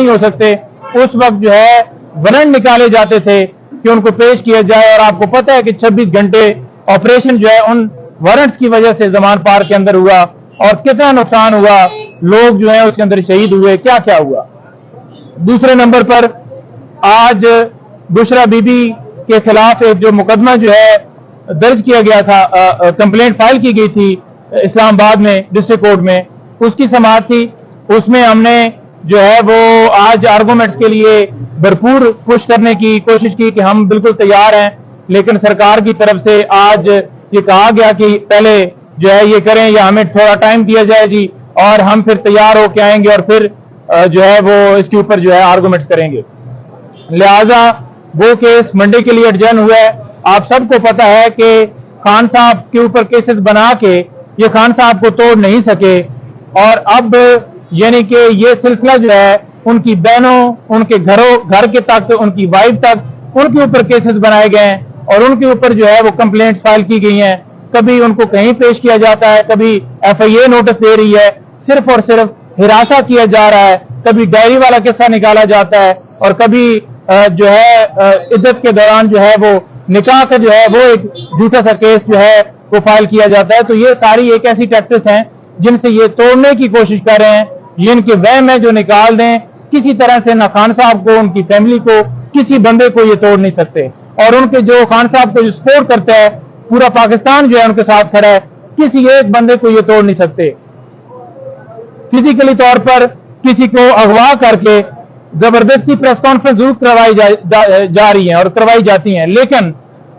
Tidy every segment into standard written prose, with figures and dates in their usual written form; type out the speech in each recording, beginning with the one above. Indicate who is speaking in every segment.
Speaker 1: नहीं हो सकते। उस वक्त जो है वारंट निकाले जाते थे कि उनको पेश किया जाए, और आपको पता है कि 26 घंटे ऑपरेशन जो है उन वारंट्स की वजह से जमान पार्क के अंदर हुआ, और कितना नुकसान हुआ, लोग जो है उसके अंदर शहीद हुए, क्या क्या हुआ। दूसरे नंबर पर आज बुशरा बीबी के खिलाफ एक जो मुकदमा जो है दर्ज किया गया था, कंप्लेंट फाइल की गई थी इस्लामाबाद में डिस्ट्रिक्ट कोर्ट में, उसकी समाअत थी। उसमें हमने जो है वो आज आर्गूमेंट्स के लिए भरपूर पुश करने की कोशिश की कि हम बिल्कुल तैयार हैं, लेकिन सरकार की तरफ से आज ये कहा गया कि पहले जो है ये करें या हमें थोड़ा टाइम दिया जाए जी, और हम फिर तैयार होके आएंगे और फिर जो है वो इसके ऊपर जो है आर्गूमेंट्स करेंगे। लिहाजा वो केस मंडे के लिए एडजर्न हुआ है। आप सबको पता है कि खान साहब के ऊपर केसेस बना के ये खान साहब को तोड़ नहीं सके, और अब यानी कि ये सिलसिला जो है उनकी बहनों, उनके घर के तक, उनकी वाइफ तक, उनके ऊपर केसेस बनाए गए हैं, और उनके ऊपर जो है वो कंप्लेंट फाइल की गई हैं। कभी उनको कहीं पेश किया जाता है, कभी FIA नोटिस दे रही है, सिर्फ और सिर्फ हिरासा किया जा रहा है, कभी डायरी वाला किस्सा निकाला जाता है, और कभी जो है इद्दत के दौरान जो है वो निकाह का जो है वो एक झूठा सा केस जो है वो फाइल किया जाता है। तो ये सारी एक ऐसी टैक्टिक्स हैं जिनसे ये तोड़ने की कोशिश कर रहे हैं, ये इनके वहम है जो निकाल दें। किसी तरह से ना खान साहब को, उनकी फैमिली को, किसी बंदे को ये तोड़ नहीं सकते, और उनके जो खान साहब को जो सपोर्ट करता है पूरा पाकिस्तान जो है उनके साथ खड़ा है, किसी एक बंदे को ये तोड़ नहीं सकते। फिजिकली तौर पर किसी को अगवा करके जबरदस्ती प्रेस कॉन्फ्रेंस जरूर करवाई जा रही है और करवाई जाती हैं, लेकिन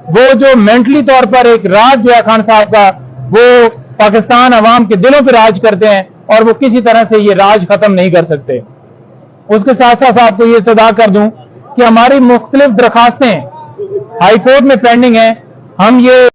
Speaker 1: वो जो मेंटली तौर पर एक राज जो है खान साहब का, वो पाकिस्तान अवाम के दिलों पर राज करते हैं, और वो किसी तरह से ये राज खत्म नहीं कर सकते। उसके साथ साथ आपको ये सदा कर दूं कि हमारी मुख्तलिफ दरखास्तें हाई कोर्ट में पेंडिंग हैं। हम ये